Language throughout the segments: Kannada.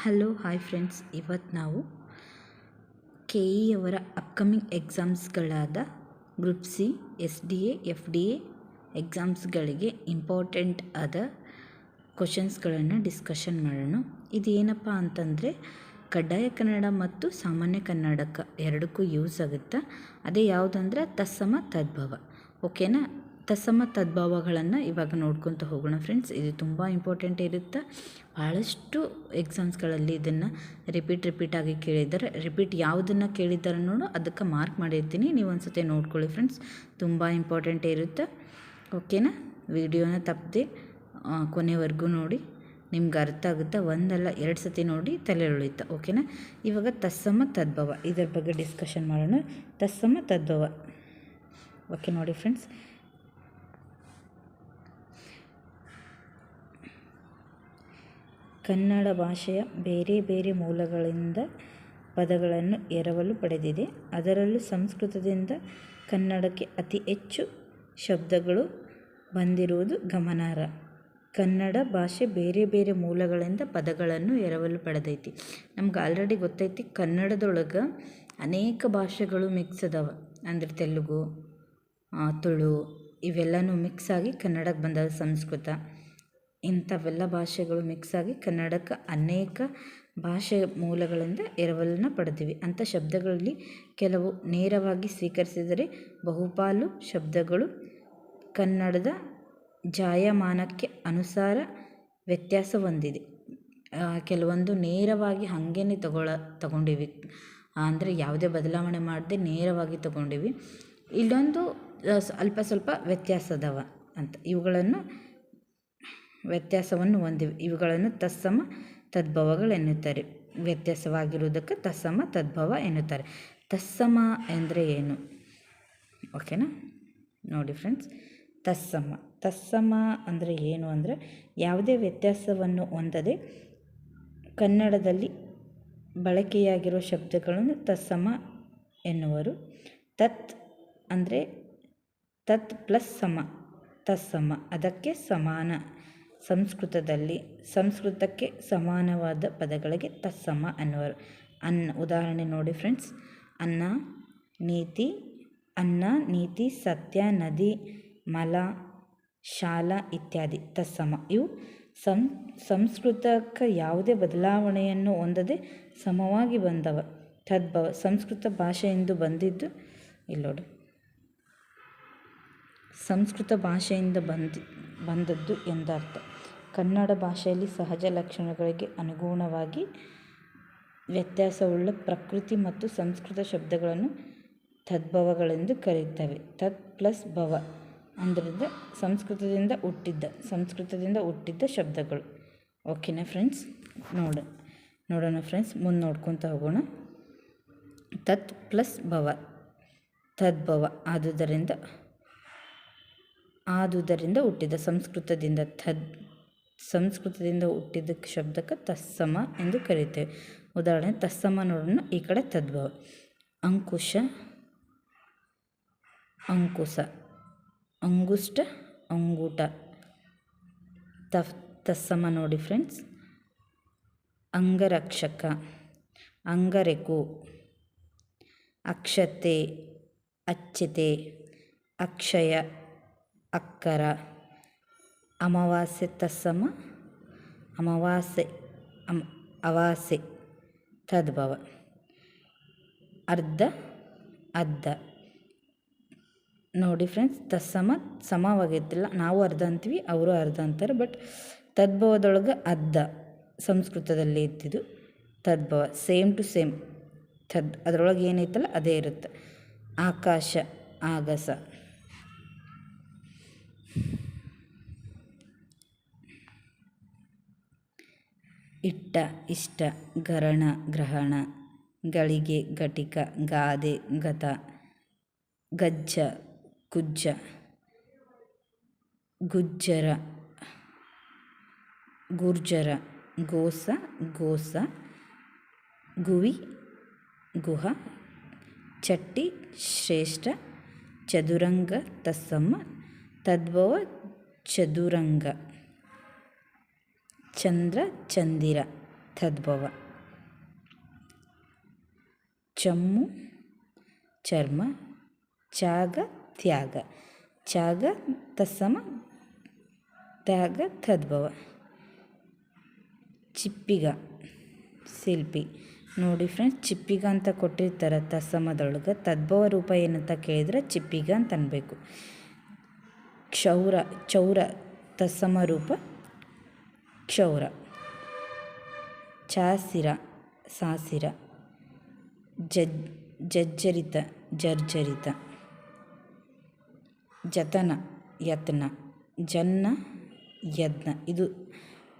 ಹಲೋ ಹಾಯ್ ಫ್ರೆಂಡ್ಸ್, ಇವತ್ತು ನಾವು ಕೆ ಇ ಅವರ ಅಪ್ಕಮಿಂಗ್ ಎಕ್ಸಾಮ್ಸ್ಗಳಾದ ಗ್ರೂಪ್ ಸಿ, SDA, FDA ಎಕ್ಸಾಮ್ಸ್ಗಳಿಗೆ ಇಂಪಾರ್ಟೆಂಟ್ ಆದ ಕ್ವಶನ್ಸ್ಗಳನ್ನು ಡಿಸ್ಕಷನ್ ಮಾಡೋಣ. ಇದೇನಪ್ಪ ಅಂತಂದರೆ ಕಡ್ಡಾಯ ಕನ್ನಡ ಮತ್ತು ಸಾಮಾನ್ಯ ಕನ್ನಡಕ್ಕೆ ಎರಡಕ್ಕೂ ಯೂಸ್ ಆಗುತ್ತೆ. ಅದೇ ಯಾವುದಂದ್ರೆ ತತ್ಸಮ ತದ್ಭವ. ಓಕೆನಾ? ತತ್ಸಮ ತದ್ಭವಗಳನ್ನು ಇವಾಗ ನೋಡ್ಕೊತ ಹೋಗೋಣ ಫ್ರೆಂಡ್ಸ್. ಇದು ತುಂಬ ಇಂಪಾರ್ಟೆಂಟ್ ಇರುತ್ತೆ. ಭಾಳಷ್ಟು ಎಕ್ಸಾಮ್ಸ್ಗಳಲ್ಲಿ ಇದನ್ನು ರಿಪೀಟ್ ಆಗಿ ಕೇಳಿದ್ದಾರೆ. ರಿಪೀಟ್ ಯಾವುದನ್ನು ಕೇಳಿದ್ದಾರೆ ನೋಡು ಅದಕ್ಕೆ ಮಾರ್ಕ್ ಮಾಡಿರ್ತೀನಿ, ನೀವು ಒಂದು ಸತಿ ನೋಡ್ಕೊಳ್ಳಿ ಫ್ರೆಂಡ್ಸ್. ತುಂಬ ಇಂಪಾರ್ಟೆಂಟ್ ಇರುತ್ತೆ. ಓಕೆನಾ? ವಿಡಿಯೋನ ತಪ್ಪದೆ ಕೊನೆವರೆಗೂ ನೋಡಿ, ನಿಮ್ಗೆ ಅರ್ಥ ಆಗುತ್ತೆ. ಒಂದಲ್ಲ ಎರಡು ಸತಿ ನೋಡಿ ತಲೆ ಉಳಿಯುತ್ತೆ. ಓಕೆನಾ? ಇವಾಗ ತತ್ಸಮ ತದ್ಭವ ಇದರ ಬಗ್ಗೆ ಡಿಸ್ಕಷನ್ ಮಾಡೋಣ. ತತ್ಸಮ ತದ್ಭವ. ಓಕೆ ನೋಡಿ ಫ್ರೆಂಡ್ಸ್, ಕನ್ನಡ ಭಾಷೆಯ ಬೇರೆ ಬೇರೆ ಮೂಲಗಳಿಂದ ಪದಗಳನ್ನು ಎರವಲು ಪಡೆದಿದೆ. ಅದರಲ್ಲೂ ಸಂಸ್ಕೃತದಿಂದ ಕನ್ನಡಕ್ಕೆ ಅತಿ ಹೆಚ್ಚು ಶಬ್ದಗಳು ಬಂದಿರುವುದು ಗಮನಾರ್ಹ. ಕನ್ನಡ ಭಾಷೆ ಬೇರೆ ಬೇರೆ ಮೂಲಗಳಿಂದ ಪದಗಳನ್ನು ಎರವಲು ಪಡೆದೈತಿ. ನಮ್ಗೆ ಆಲ್ರೆಡಿ ಗೊತ್ತೈತಿ, ಕನ್ನಡದೊಳಗೆ ಅನೇಕ ಭಾಷೆಗಳು ಮಿಕ್ಸ್ ಅದಾವ. ಅಂದರೆ ತೆಲುಗು, ತುಳು ಇವೆಲ್ಲನೂ ಮಿಕ್ಸ್ ಆಗಿ ಕನ್ನಡಕ್ಕೆ ಬಂದದ. ಸಂಸ್ಕೃತ ಇಂಥವೆಲ್ಲ ಭಾಷೆಗಳು ಮಿಕ್ಸ್ ಆಗಿ ಕನ್ನಡಕ್ಕೆ ಅನೇಕ ಭಾಷೆ ಮೂಲಗಳಿಂದ ಎರವಲನ್ನು ಪಡೆದಿವೆ. ಅಂಥ ಶಬ್ದಗಳಲ್ಲಿ ಕೆಲವು ನೇರವಾಗಿ ಸ್ವೀಕರಿಸಿದರೆ ಬಹುಪಾಲು ಶಬ್ದಗಳು ಕನ್ನಡದ ಜಾಯಮಾನಕ್ಕೆ ಅನುಸಾರ ವ್ಯತ್ಯಾಸ ಹೊಂದಿದೆ. ಕೆಲವೊಂದು ನೇರವಾಗಿ ಹಾಗೇನೆ ತಗೊಂಡಿವಿ, ಅಂದರೆ ಯಾವುದೇ ಬದಲಾವಣೆ ಮಾಡದೆ ನೇರವಾಗಿ ತಗೊಂಡಿವಿ. ಇಲ್ಲೊಂದು ಅಲ್ಪ ಸ್ವಲ್ಪ ವ್ಯತ್ಯಾಸ ಅದಾವ ಅಂತ, ವ್ಯತ್ಯಾಸವನ್ನು ಹೊಂದಿವೆ. ಇವುಗಳನ್ನು ತತ್ಸಮ ತದ್ಭವಗಳು ಎನ್ನುತ್ತಾರೆ. ವ್ಯತ್ಯಾಸವಾಗಿರುವುದಕ್ಕೆ ತತ್ಸಮ ತದ್ಭವ ಎನ್ನುತ್ತಾರೆ. ತತ್ಸಮ ಅಂದರೆ ಏನು? ಓಕೆನಾ? ನೋಡಿ ಫ್ರೆಂಡ್ಸ್, ತತ್ಸಮ ಅಂದರೆ ಏನು ಅಂದರೆ ಯಾವುದೇ ವ್ಯತ್ಯಾಸವನ್ನು ಹೊಂದದೆ ಕನ್ನಡದಲ್ಲಿ ಬಳಕೆಯಾಗಿರುವ ಶಬ್ದಗಳನ್ನು ತತ್ಸಮ ಎನ್ನುವರು. ತತ್ ಅಂದರೆ ತತ್ ಪ್ಲಸ್ ಸಮ, ತತ್ಸಮ. ಅದಕ್ಕೆ ಸಮಾನ. ಸಂಸ್ಕೃತಕ್ಕೆ ಸಮಾನವಾದ ಪದಗಳಿಗೆ ತತ್ಸಮ ಅನ್ನುವರು. ಉದಾಹರಣೆ ನೋಡಿ ಫ್ರೆಂಡ್ಸ್, ಅನ್ನ, ನೀತಿ, ಸತ್ಯ, ನದಿ, ಮಲ, ಶಾಲಾ ಇತ್ಯಾದಿ ತತ್ಸಮ. ಇವು ಸಂಸ್ಕೃತಕ್ಕೆ ಯಾವುದೇ ಬದಲಾವಣೆಯನ್ನು ಹೊಂದದೆ ಸಮವಾಗಿ ಬಂದವ. ತದ್ಭವ ಸಂಸ್ಕೃತ ಭಾಷೆಯಿಂದ ಬಂದಿದ್ದು. ಇಲ್ಲೋಡು, ಸಂಸ್ಕೃತ ಭಾಷೆಯಿಂದ ಬಂದದ್ದು ಎಂದರ್ಥ. ಕನ್ನಡ ಭಾಷೆಯಲ್ಲಿ ಸಹಜ ಲಕ್ಷಣಗಳಿಗೆ ಅನುಗುಣವಾಗಿ ವ್ಯತ್ಯಾಸವುಳ್ಳ ಪ್ರಕೃತಿ ಮತ್ತು ಸಂಸ್ಕೃತ ಶಬ್ದಗಳನ್ನು ತದ್ಭವಗಳೆಂದು ಕರೆಯುತ್ತವೆ. ತತ್ ಪ್ಲಸ್ ಭವ ಅಂದರೆ ಸಂಸ್ಕೃತದಿಂದ ಹುಟ್ಟಿದ್ದ ಶಬ್ದಗಳು. ಓಕೆನಾ ಫ್ರೆಂಡ್ಸ್? ನೋಡೋಣ ಫ್ರೆಂಡ್ಸ್, ಮುಂದೆ ನೋಡ್ಕೊತ ಹೋಗೋಣ. ತತ್ ಪ್ಲಸ್ ಭವ, ತದ್ಭವ. ಆದುದರಿಂದ ಹುಟ್ಟಿದ, ಸಂಸ್ಕೃತದಿಂದ ಹುಟ್ಟಿದ ಶಬ್ದಕ್ಕೆ ತತ್ಸಮ ಎಂದು ಕರೆಯುತ್ತೇವೆ. ಉದಾಹರಣೆ ತತ್ಸಮ ನೋಡೋಣ. ಈ ಕಡೆ ತದ್ಭವ. ಅಂಕುಶ, ಅಂಗುಷ್ಟ, ಅಂಗೂಟ. ತತ್ಸಮ ನೋಡಿ ಫ್ರೆಂಡ್ಸ್. ಅಂಗರಕ್ಷಕ, ಅಂಗರೆಕು, ಅಕ್ಷತೆ, ಅಚ್ಚತೆ, ಅಕ್ಷಯ, ಅಕ್ಕರ. ಅಮಾವಾಸ್ಯೆ ತತ್ಸಮ, ಅವಾಸೆ ತದ್ಭವ. ಅರ್ಧ, ಅದ್ದ. ನೋಡಿ ಫ್ರೆಂಡ್ಸ್, ತತ್ಸಮ ಸಮವಾಗಿದ್ದಿಲ್ಲ. ನಾವು ಅರ್ಧ ಅಂತೀವಿ, ಅವರು ಅರ್ಧ ಅಂತಾರೆ. ಬಟ್ ತದ್ಭವದೊಳಗೆ ಅದ್ದ ಸಂಸ್ಕೃತದಲ್ಲಿ ಇದ್ದಿದ್ದು ತದ್ಭವ. ಸೇಮ್ ಟು ಸೇಮ್ ಅದರೊಳಗೆ ಏನೈತಲ್ಲ ಅದೇ ಇರುತ್ತೆ. ಆಕಾಶ, ಆಗಸ. ಇಟ್ಟ, ಇಷ್ಟ, ಗರಣ, ಗ್ರಹಣ. ಗಳಿಗೆ, ಘಟಿಕ, ಗಾದೆ, ಗತ. ಗಜ್ಜ, ಕುಜ್ಜ, ಗುಜ್ಜರ, ಗುರ್ಜರ. ಗೋಸ, ಗೋಸ. ಗುವಿ, ಗುಹ. ಚಟ್ಟಿ, ಶ್ರೇಷ್ಠ. ಚದುರಂಗ ತತ್ಸಮ, ತದ್ಭವ ಚದುರಂಗ. ಚಂದ್ರ, ಚಂದಿರ. ತದ್ಭವ. ಚಮ್ಮು ಚರ್ಮ, ತ್ಯಾಗ ತ್ಯಾಗ, ತ್ಯಾಗ ತತ್ಸಮ, ತ್ಯಾಗ ತದ್ಭವ. ಚಿಪ್ಪಿಗ ಶಿಲ್ಪಿ. ನೋಡಿ ಫ್ರೆಂಡ್ಸ್, ಚಿಪ್ಪಿಗ ಅಂತ ಕೊಟ್ಟಿರ್ತಾರೆ ತತ್ಸಮದೊಳಗೆ. ತದ್ಭವ ರೂಪ ಏನಂತ ಕೇಳಿದ್ರೆ ಚಿಪ್ಪಿಗ ಅಂತ ಅನ್ಬೇಕು. ಕ್ಷೌರ ಚೌರ ತತ್ಸಮ ರೂಪ ಕ್ಷೌರ. ಚಾಸಿರ ಸಾಸಿರ, ಜರ್ಜರಿತ ಜರ್ಜರಿತ. ಜತನ ಯತ್ನ, ಜನ್ನ ಯಜ್ಞ.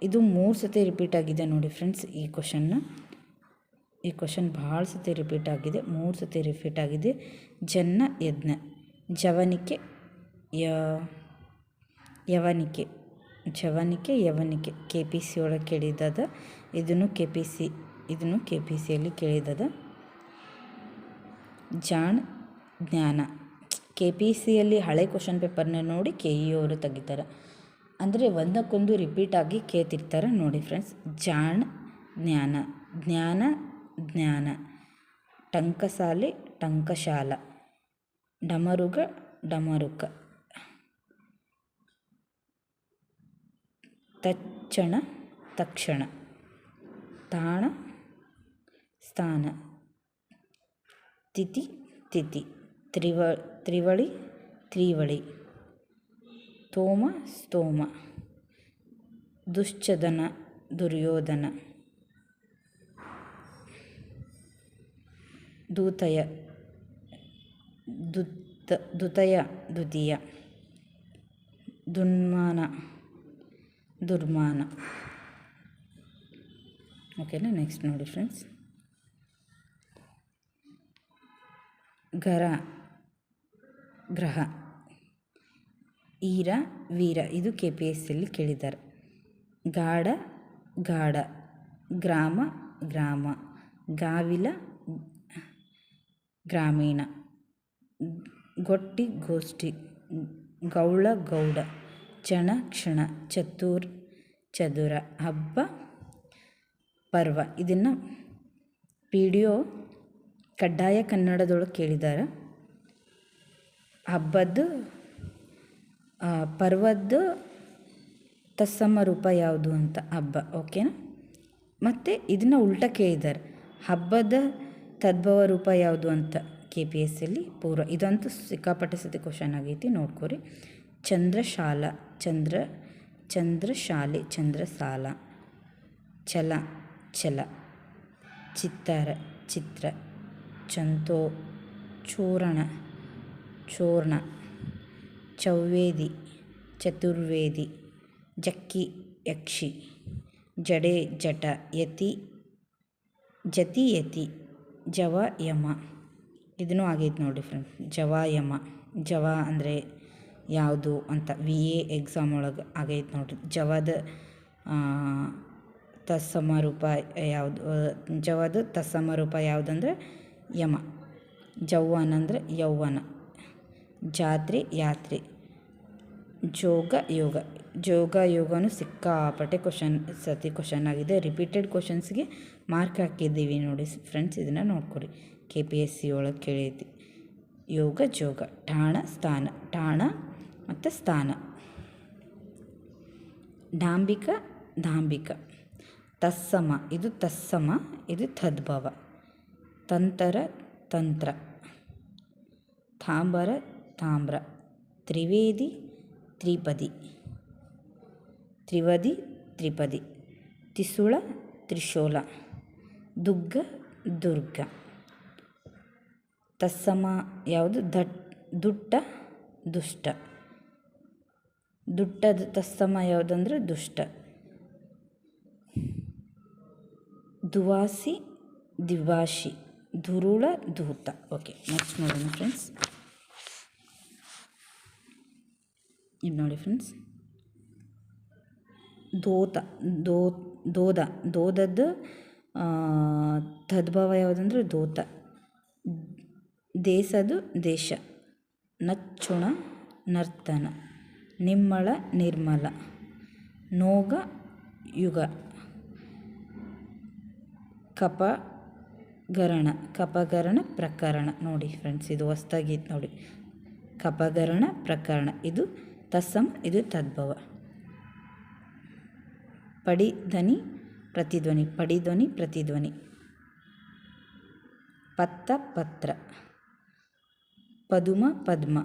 ಇದು 3 ಸತಿ ರಿಪೀಟ್ ಆಗಿದೆ ನೋಡಿ ಫ್ರೆಂಡ್ಸ್. ಈ ಕ್ವಶನ್ ಭಾಳ ಸತಿ ರಿಪೀಟ್ ಆಗಿದೆ, 3 ಸತಿ ರಿಪೀಟ್ ಆಗಿದೆ. ಜನ್ನ ಯಜ್ಞ. ಜವನಿಕೆ ಯವನಿಕೆ, ಜವನಿಕೆ ಯವನಿಕೆ. KPC ಒಳಗೆ ಕೇಳಿದ್ದದ. ಇದನ್ನು KPCಯಲ್ಲಿ ಕೇಳಿದ್ದದ. ಜಾಣ್ ಜ್ಞಾನ. KPCಯಲ್ಲಿ ಹಳೆ ಕ್ವಶನ್ ಪೇಪರ್ನ ನೋಡಿ KE ಅವರು ತೆಗಿತಾರೆ. ಅಂದರೆ ಒಂದಕ್ಕೊಂದು ರಿಪೀಟ್ ಆಗಿ ಕೇಳ್ತಿರ್ತಾರೆ ನೋಡಿ ಫ್ರೆಂಡ್ಸ್. ಜಾಣ್ ಜ್ಞಾನ, ಜ್ಞಾನ ಜ್ಞಾನ. ಟಂಕಸಾಲೆ ಟಂಕಶಾಲ, ಡಮರುಗ ಡಮರುಕ. ತಕ್ಷಣ ತಕ್ಷಣ, ತಾಣ ಸ್ಥಾನ, ತಿಥಿ ತಿಥಿ. ತ್ರಿವಳಿ ತ್ರಿವಳಿ. ತೋಮ ಸ್ತೋಮ. ದುಶ್ಚದನ ದುರ್ಯೋಧನ. ದ್ವಿತೀಯ ದ್ವಿತೀಯ. ದುನ್ಮಾನ ದುರ್ಮಾನ. ಓಕೆನಾ. ನೆಕ್ಸ್ಟ್ ನೋಡಿ ಫ್ರೆಂಡ್ಸ್, ಗ್ರಹ. ಈರ ವೀರ. ಇದು KPSCಯಲ್ಲಿ ಕೇಳಿದ್ದಾರೆ. ಗಾಢ ಗಾಢ. ಗ್ರಾಮ ಗ್ರಾಮ. ಗಾವಿಲ ಗ್ರಾಮೀಣ. ಗೊಟ್ಟಿ ಗೋಷ್ಠಿ. ಗೌಳ ಗೌಡ. ಚಣ ಕ್ಷಣ. ಚದುರ. ಹಬ್ಬ ಪರ್ವ. ಇದನ್ನು PDO ಕಡ್ಡಾಯ ಕನ್ನಡದೊಳಗೆ ಕೇಳಿದ್ದಾರೆ. ಹಬ್ಬದ್ದು ಪರ್ವದ್ದು ತತ್ಸಮ ರೂಪ ಯಾವುದು ಅಂತ ಹಬ್ಬ. ಓಕೆನಾ. ಮತ್ತು ಇದನ್ನು ಉಲ್ಟಾ ಕೇಳಿದ್ದಾರೆ. ಹಬ್ಬದ ತದ್ಭವ ರೂಪ ಯಾವುದು ಅಂತ KPSCಯಲ್ಲಿ ಪೂರ್ವ. ಇದಂತೂ ಸಿಕ್ಕಾಪಟ್ಟೆ ಸತಿ ಕ್ವಶನ್ ಆಗೈತಿ, ನೋಡ್ಕೊರಿ. ಚಂದ್ರಶಾಲ ಚಂದ್ರಶಾಲೆ ಚಂದ್ರಸಾಲ. ಛಲ ಛಲ. ಚಿತ್ರ. ಚೂರ್ಣ ಚೂರ್ಣ. ಚೌವೇದಿ ಚತುರ್ವೇದಿ. ಜಕ್ಕಿ ಯಕ್ಷಿ. ಜಡೆ ಜಟ. ಜತಿ ಯತಿ. ಜವ ಯಮ. ಇದನ್ನು ಆಗೈತೆ ನೋಡಿ ಫ್ರೆಂಡ್ಸ್. ಜವ ಯಮ. ಜವ ಅಂದರೆ ಯಾವುದು ಅಂತ VA ಎಕ್ಸಾಮ್ ಒಳಗೆ ಆಗೈತೆ ನೋಡಿರಿ. ಜವದ ತತ್ಸಮ ರೂಪ ಯಾವುದು? ಜವದ ತತ್ಸಮ ರೂಪ ಯಾವುದಂದ್ರೆ ಯಮ. ಜೌವನ ಅಂದರೆ ಯೌವನ. ಜಾತ್ರೆ ಯಾತ್ರೆ. ಜೋಗ ಯೋಗನೂ ಸಿಕ್ಕಾಪಟ್ಟೆ ಕ್ವಶನ್ ಆಗಿದೆ. ರಿಪೀಟೆಡ್ ಕ್ವಶನ್ಸ್ಗೆ ಮಾರ್ಕ್ ಹಾಕಿದ್ದೀವಿ ನೋಡಿ ಫ್ರೆಂಡ್ಸ್. ಇದನ್ನು ನೋಡ್ಕೊರಿ. KPSC ಒಳಗೆ ಕೇಳೈತಿ. ಜೋಗ. ಠಾಣ ಸ್ಥಾನ. ಠಾಣ ಮತ್ತು ಸ್ಥಾನ. ದಾಂಭಿಕ. ತತ್ಸಮ. ಇದು ತತ್ಸಮ, ಇದು ತದ್ಭವ. ತಂತ್ರ. ತಾಮ್ರ. ತ್ರಿವೇದಿ ತ್ರಿಪದಿ. ತ್ರಿಪದಿ. ತಿಸುಳ ತ್ರಿಶೂಲ. ದುರ್ಗ. ತತ್ಸಮ ಯಾವುದು? ದುಷ್ಟ ದುಷ್ಟ. ದುಟ್ಟದ ತತ್ಸಮ ಯಾವುದಂದ್ರೆ ದುಷ್ಟ. ದುವಾಸಿ ದಿವಾಶಿ. ದುರುಳ ಧೂತ. ಓಕೆ, ನೆಕ್ಸ್ಟ್ ನೋಡೋಣ ಫ್ರೆಂಡ್ಸ್. ಇದು ನೋಡಿ ಫ್ರೆಂಡ್ಸ್, ದೋದದ್ದು ತದ್ಭವ ಯಾವುದಂದ್ರೆ ದೋತ. ದೇಶದು ದೇಶ. ನಚ್ಚುಣ ನರ್ತನ. ನಿಮ್ಮಳ ನಿರ್ಮಲ. ನೋಗ ಯುಗ. ಕಪಗರಣ ಪ್ರಕರಣ. ನೋಡಿ ಫ್ರೆಂಡ್ಸ್, ಇದು ಹೊಸ್ದಾಗಿತ್ತು ನೋಡಿ. ಕಪಗರಣ ಪ್ರಕರಣ, ಇದು ತತ್ಸಮ, ಇದು ತದ್ಭವ. ಪಡಿಧ್ವನಿ ಪ್ರತಿಧ್ವನಿ, ಪಡಿಧ್ವನಿ ಪ್ರತಿಧ್ವನಿ. ಪತ್ತ ಪತ್ರ, ಪದುಮ ಪದ್ಮ,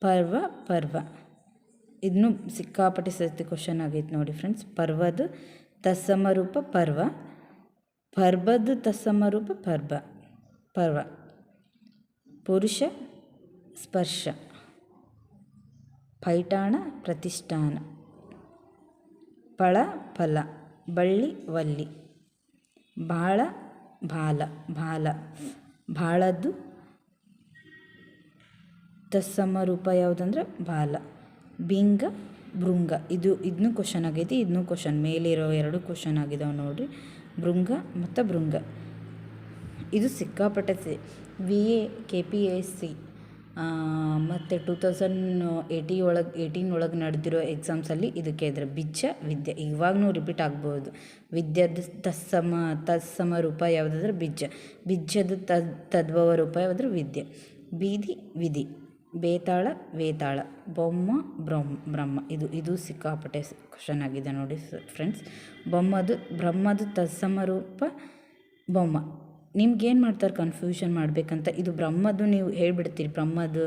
ಪರ್ವ ಪರ್ವ. ಇದನ್ನು ಸಿಕ್ಕಾಪಟ್ಟೆ ಸತಿ ಕ್ವಶನ್ ಆಗೈತೆ ನೋಡಿ ಫ್ರೆಂಡ್ಸ್. ಪರ್ವದ ತತ್ಸಮ ರೂಪ ಪರ್ವ, ಪರ್ವದ ತತ್ಸಮ ರೂಪ ಪರ್ವ. ಪುರುಷ ಸ್ಪರ್ಶ, ಪೈಠಾಣ ಪ್ರತಿಷ್ಠಾನ, ಫಳ ಫಲ, ಬಳ್ಳಿ ವಲ್ಲಿ. ಬಾಳ ಬಾಲ, ಬಾಳದ್ದು ತತ್ಸಮ ರೂಪ ಯಾವುದಂದ್ರೆ ಬಾಲ. ಬಿಂಗ ಭೃಂಗ, ಇದನ್ನು ಕ್ವಶನ್ ಆಗೈತಿ, ಇದನ್ನು ಕ್ವಶನ್. ಮೇಲಿರೋ 2 ಕ್ವಶನ್ ಆಗಿದಾವೆ ನೋಡಿರಿ, ಭೃಂಗ ಮತ್ತು ಭೃಂಗ. ಇದು ಸಿಕ್ಕಾಪಟ್ಟೆ VA KPSC ಮತ್ತು 2018 ಒಳಗೆ ನಡೆದಿರೋ ಎಕ್ಸಾಮ್ಸಲ್ಲಿ ಇದಕ್ಕೆ ಇದ್ರೆ ಬಿಜ್ಜ ವಿದ್ಯೆ. ಇವಾಗೂ ರಿಪೀಟ್ ಆಗ್ಬೋದು. ವಿದ್ಯದ ತತ್ಸಮ ರೂಪ ಯಾವುದಾದ್ರೆ ಬಿಜ್ಜದ ತದ್ಭವ ರೂಪ ಯಾವುದಾದ್ರೆ ವಿದ್ಯೆ. ಬೀದಿ ವಿಧಿ, ಬೇತಾಳ ವೇತಾಳ, ಬೊಮ್ಮ ಬ್ರಹ್ಮ. ಇದು ಸಿಕ್ಕಾಪಟ್ಟೆ ಕ್ವಶನ್ ಆಗಿದೆ ನೋಡಿ ಫ್ರೆಂಡ್ಸ್. ಬ್ರಹ್ಮದ ತತ್ಸಮ ರೂಪ ಬೊಮ್ಮ. ನಿಮ್ಗೇನು ಮಾಡ್ತಾರೆ ಕನ್ಫ್ಯೂಷನ್ ಮಾಡಬೇಕಂತ, ಇದು ಬ್ರಹ್ಮದು ನೀವು ಹೇಳ್ಬಿಡ್ತೀರಿ. ಬ್ರಹ್ಮದು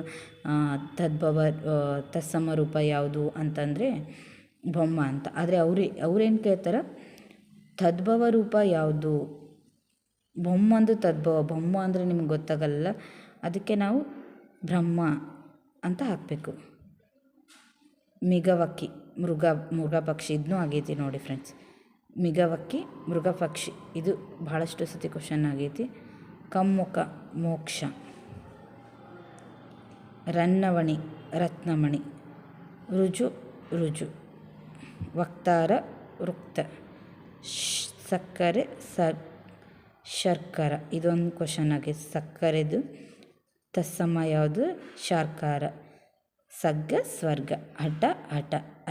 ತದ್ಭವ ತತ್ಸಮ ರೂಪ ಯಾವುದು ಅಂತಂದರೆ ಬೊಮ್ಮ ಅಂತ. ಆದರೆ ಅವ್ರೇನು ಕೇಳ್ತಾರೆ, ತದ್ಭವ ರೂಪ ಯಾವುದು, ಬೊಮ್ಮಂದು ತದ್ಭವ. ಬೊಮ್ಮ ಅಂದರೆ ನಿಮ್ಗೆ ಗೊತ್ತಾಗಲ್ಲ, ಅದಕ್ಕೆ ನಾವು ಬ್ರಹ್ಮ ಅಂತ ಹಾಕಬೇಕು. ಮಿಗವಕ್ಕಿ, ಮೃಗ ಪಕ್ಷಿ. ಇದನ್ನೂ ಆಗೈತಿ ನೋಡಿ ಫ್ರೆಂಡ್ಸ್. ಮಿಗವಕ್ಕಿ ಮೃಗ ಪಕ್ಷಿ, ಇದು ಭಾಳಷ್ಟು ಸತಿ ಕ್ವಶನ್ ಆಗೈತಿ. ಕಮ್ಮುಖ ಮೋಕ್ಷ, ರನ್ನವಣಿ ರತ್ನಮಣಿ, ರುಜು ವಕ್ತಾರ ವೃಕ್ತ, ಸಕ್ಕರೆ ಶರ್ಕರ. ಇದೊಂದು ಕ್ವಶನ್ ಆಗೈತಿ. ಸಕ್ಕರೆದು ತತ್ಸಮ ಯಾವುದು ಶಾರ್ಕಾರ. ಸಗ್ಗ ಸ್ವರ್ಗ, ಹಠ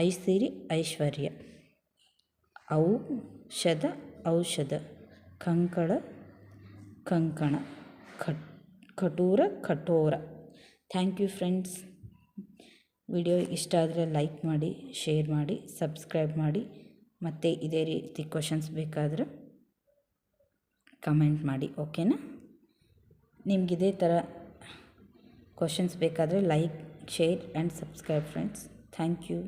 ಐಸಿರಿ ಐಶ್ವರ್ಯ, ಔಷಧ ಕಂಕಣ, ಕಠೋರ. Thank you friends. ವಿಡಿಯೋ ಇಷ್ಟ ಆದರೆ ಲೈಕ್ ಮಾಡಿ, ಶೇರ್ ಮಾಡಿ, ಸಬ್ಸ್ಕ್ರೈಬ್ ಮಾಡಿ. ಮತ್ತು ಇದೇ ರೀತಿ ಕ್ವಶನ್ಸ್ ಬೇಕಾದರೆ ಕಮೆಂಟ್ ಮಾಡಿ, ಓಕೆನಾ? ನಿಮ್ಗೆ ಇದೇ ಥರ ಕ್ವಶನ್ಸ್ ಬೇಕಾದರೆ like, share and subscribe friends. Thank you.